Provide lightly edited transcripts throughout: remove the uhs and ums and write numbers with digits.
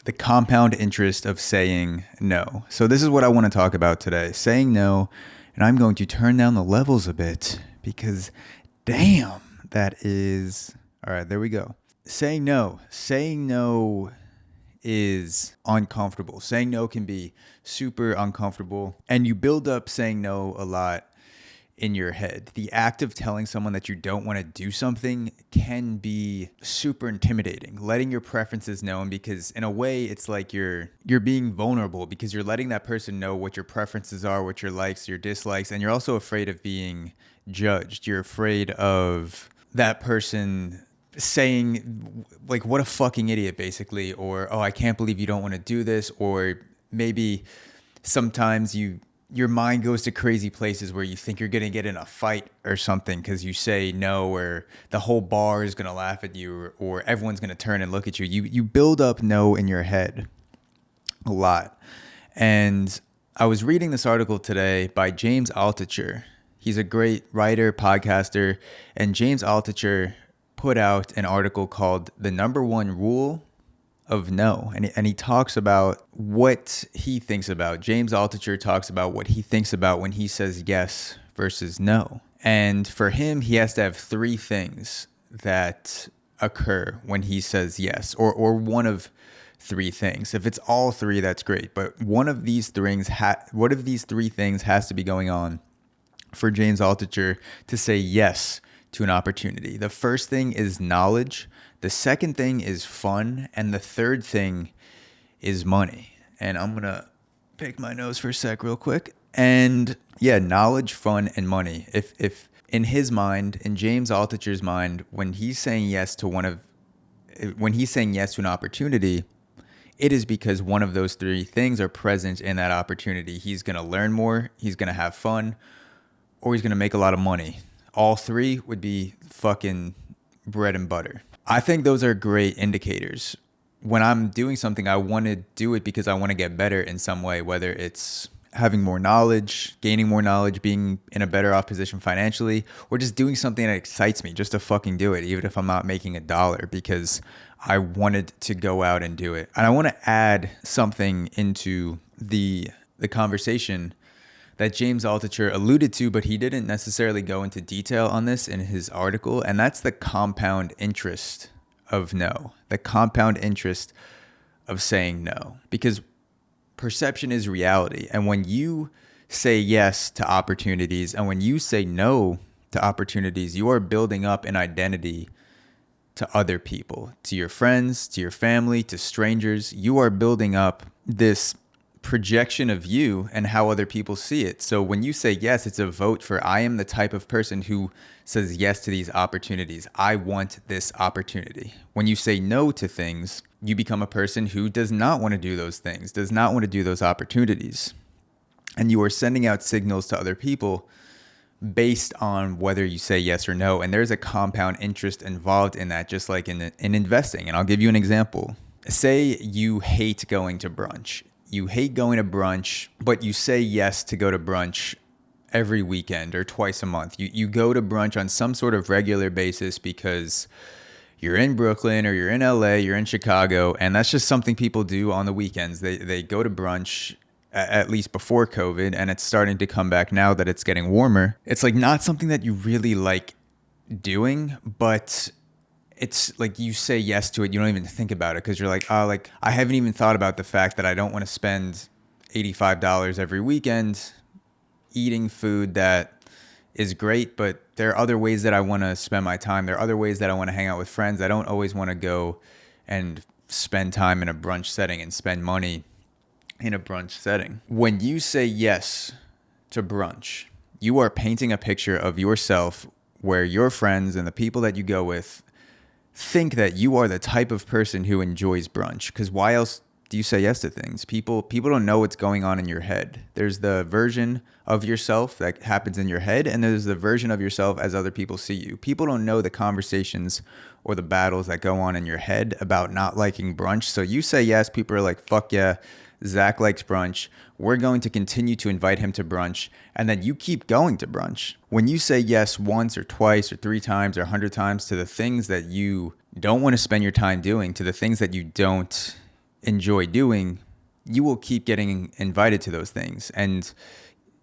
the compound interest of saying no. So this is what I want to talk about today, saying no, and I'm going to turn down the levels a bit because damn, that is all right, there we go. Saying no. Saying no is uncomfortable. Saying no can be super uncomfortable, and you build up saying no a lot in your head. The act of telling someone that you don't want to do something can be super intimidating. Letting your preferences known, because in a way it's like you're being vulnerable because you're letting that person know what your preferences are, what your likes, your dislikes, and you're also afraid of being judged. You're afraid of that person saying like, what a fucking idiot, basically, or oh, I can't believe you don't want to do this, or maybe sometimes your mind goes to crazy places where you think you're going to get in a fight or something because you say no, or the whole bar is going to laugh at you, or everyone's going to turn and look at you. You build up no in your head a lot. And I was reading this article today by James Altucher. He's a great writer, podcaster, and James Altucher put out an article called The Number One Rule of No. And he talks about what he thinks about. James Altucher talks about what he thinks about when he says yes versus no. And for him, he has to have three things that occur when he says yes, or one of three things. If it's all three, that's great. But one of these three things has to be going on for James Altucher to say yes to an opportunity. The first thing is knowledge. The second thing is fun. And the third thing is money. And I'm going to pick my nose for a sec real quick. And yeah, knowledge, fun, and money. If in his mind, in James Altucher's mind, when he's saying yes to an opportunity, it is because one of those three things are present in that opportunity. He's going to learn more, he's going to have fun, or he's going to make a lot of money. All three would be fucking bread and butter. I think those are great indicators. When I'm doing something, I want to do it because I want to get better in some way, whether it's having more knowledge, gaining more knowledge, being in a better off position financially, or just doing something that excites me just to fucking do it, even if I'm not making $1, because I wanted to go out and do it. And I want to add something into the conversation that James Altucher alluded to, but he didn't necessarily go into detail on this in his article, and that's the compound interest of no, the compound interest of saying no, because perception is reality. And when you say yes to opportunities and when you say no to opportunities, you are building up an identity to other people, to your friends, to your family, to strangers. You are building up this projection of you and how other people see it. So when you say yes, it's a vote for, I am the type of person who says yes to these opportunities. I want this opportunity. When you say no to things, you become a person who does not want to do those things, does not want to do those opportunities. And you are sending out signals to other people based on whether you say yes or no. And there's a compound interest involved in that, just like in investing. And I'll give you an example. Say you hate going to brunch. You hate going to brunch, but you say yes to go to brunch every weekend or twice a month. You go to brunch on some sort of regular basis because you're in Brooklyn or you're in LA, you're in Chicago, and that's just something people do on the weekends. They go to brunch, at least before COVID, and it's starting to come back now that it's getting warmer. It's like not something that you really like doing, but it's like you say yes to it. You don't even think about it because you're like, oh, like I haven't even thought about the fact that I don't want to spend $85 every weekend eating food that is great, but there are other ways that I want to spend my time. There are other ways that I want to hang out with friends. I don't always want to go and spend time in a brunch setting and spend money in a brunch setting. When you say yes to brunch, you are painting a picture of yourself where your friends and the people that you go with think that you are the type of person who enjoys brunch. Because why else do you say yes to things? People don't know what's going on in your head. There's the version of yourself that happens in your head, and there's the version of yourself as other people see you. People don't know the conversations or the battles that go on in your head about not liking brunch. So you say yes, people are like, fuck yeah, Zach likes brunch. We're going to continue to invite him to brunch. And then you keep going to brunch. When you say yes once or twice or 3 times or 100 times to the things that you don't want to spend your time doing, to the things that you don't enjoy doing, you will keep getting invited to those things, and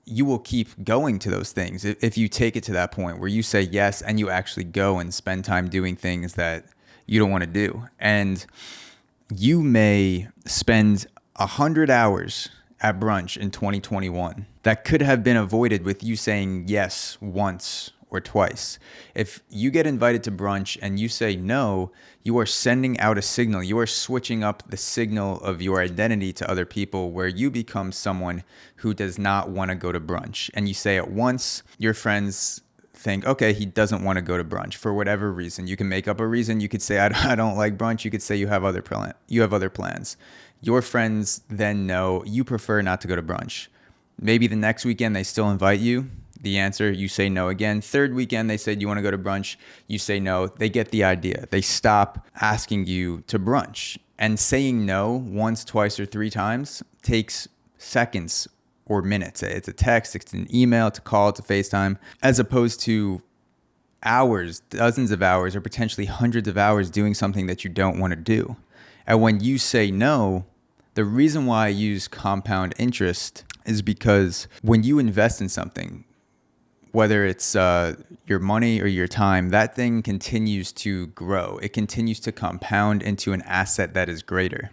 you will keep going to those things if you take it to that point where you say yes and you actually go and spend time doing things that you don't want to do. And you may spend 100 hours at brunch in 2021 that could have been avoided with you saying yes once or twice. If you get invited to brunch and you say no, you are sending out a signal. You are switching up the signal of your identity to other people, where you become someone who does not want to go to brunch. And you say it once, your friends think, okay, he doesn't want to go to brunch for whatever reason. You can make up a reason. You could say, I don't like brunch. You could say you have other plans. Your friends then know you prefer not to go to brunch. Maybe the next weekend they still invite you. The answer, you say no again. Third weekend, they said, you want to go to brunch? You say no. They get the idea. They stop asking you to brunch. And saying no once, twice, or 3 times takes seconds or minutes. It's a text, it's an email, it's a call, it's a FaceTime, as opposed to hours, dozens of hours, or potentially hundreds of hours doing something that you don't want to do. And when you say no, the reason why I use compound interest is because when you invest in something, whether it's your money or your time, that thing continues to grow. It continues to compound into an asset that is greater.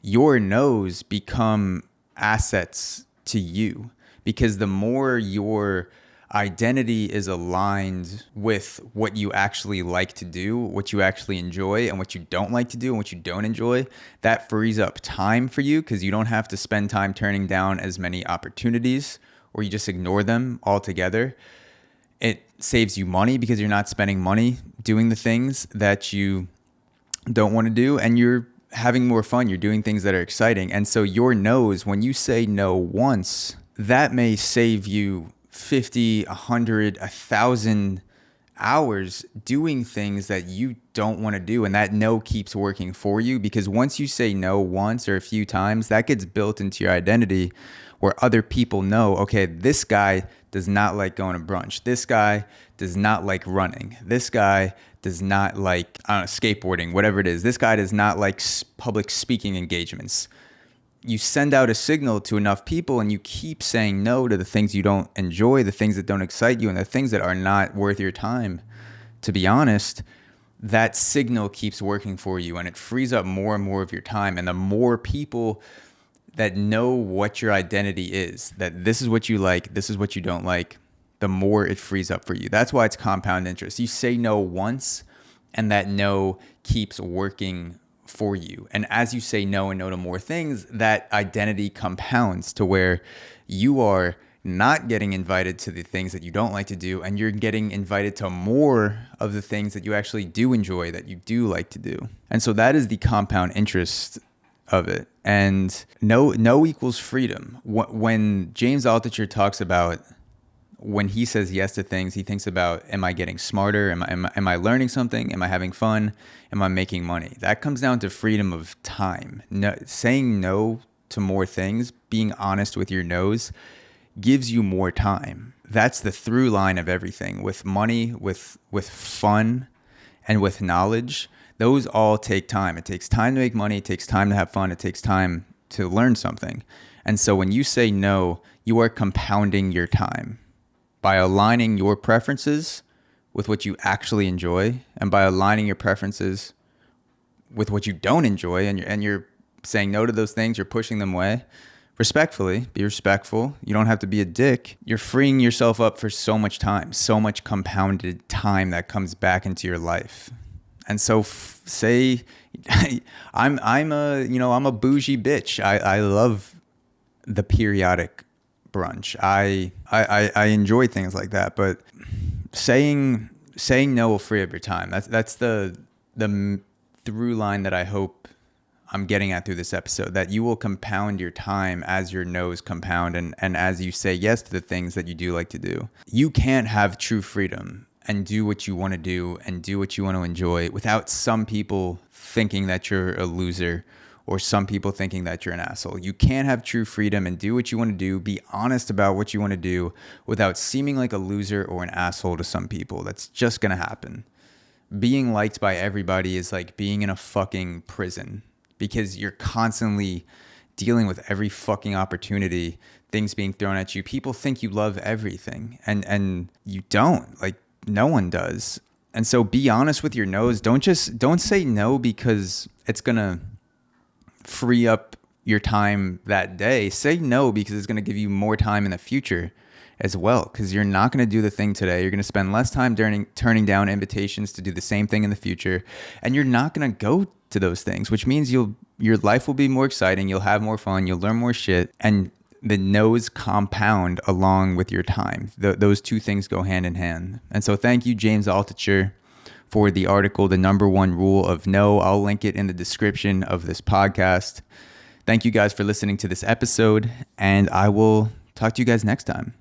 Your no's become assets to you, because the more your identity is aligned with what you actually like to do, what you actually enjoy, and what you don't like to do and what you don't enjoy, that frees up time for you, because you don't have to spend time turning down as many opportunities, or you just ignore them altogether. It saves you money because you're not spending money doing the things that you don't want to do, and you're having more fun. You're doing things that are exciting. And so your no's, when you say no once, that may save you 50, 100, 1,000 hours doing things that you don't want to do. And that no keeps working for you, because once you say no once or a few times, that gets built into your identity, where other people know, okay, this guy does not like going to brunch. This guy does not like running. This guy does not like skateboarding, whatever it is. This guy does not like public speaking engagements. You send out a signal to enough people, and you keep saying no to the things you don't enjoy, the things that don't excite you, and the things that are not worth your time. To be honest, that signal keeps working for you, and it frees up more and more of your time. And the more people that know what your identity is, that this is what you like, this is what you don't like, the more it frees up for you. That's why it's compound interest. You say no once, and that no keeps working for you. And as you say no and no to more things, that identity compounds to where you are not getting invited to the things that you don't like to do, and you're getting invited to more of the things that you actually do enjoy, that you do like to do. And so that is the compound interest of it. And no equals freedom. When James Altucher talks about, when he says yes to things, he thinks about, am I getting smarter? Am I learning something? Am I having fun? Am I making money? That comes down to freedom of time. No, saying no to more things, being honest with your no's, gives you more time. That's the through line of everything. With money, with fun, and with knowledge, those all take time. It takes time to make money. It takes time to have fun. It takes time to learn something. And so when you say no, you are compounding your time by aligning your preferences with what you actually enjoy, and by aligning your preferences with what you don't enjoy, and you're saying no to those things, you're pushing them away. Respectfully, be respectful. You don't have to be a dick. You're freeing yourself up for so much time, so much compounded time that comes back into your life. And so say I'm a bougie bitch. I love the periodic brunch. I enjoy things like that, but saying no will free up your time. That's the through line that I hope I'm getting at through this episode, that you will compound your time as your no's compound, and as you say yes to the things that you do like to do. You can't have true freedom and do what you want to do and do what you want to enjoy without some people thinking that you're a loser, or some people thinking that you're an asshole. You can't have true freedom and do what you want to do, be honest about what you want to do, without seeming like a loser or an asshole to some people. That's just going to happen. Being liked by everybody is like being in a fucking prison. because you're constantly dealing with every fucking opportunity, things being thrown at you. People think you love everything, and you don't. Like, no one does. And so be honest with your no's. Don't say no because it's going to free up your time that day. Say no because it's going to give you more time in the future as well, because you're not going to do the thing today. You're going to spend less time turning down invitations to do the same thing in the future, and you're not going to go to those things, which means your life will be more exciting. You'll have more fun. You'll learn more shit, and the no's compound along with your time. Those two things go hand in hand. And so thank you, James Altucher, for the article, The Number One Rule of No. I'll link it in the description of this podcast. Thank you guys for listening to this episode, and I will talk to you guys next time.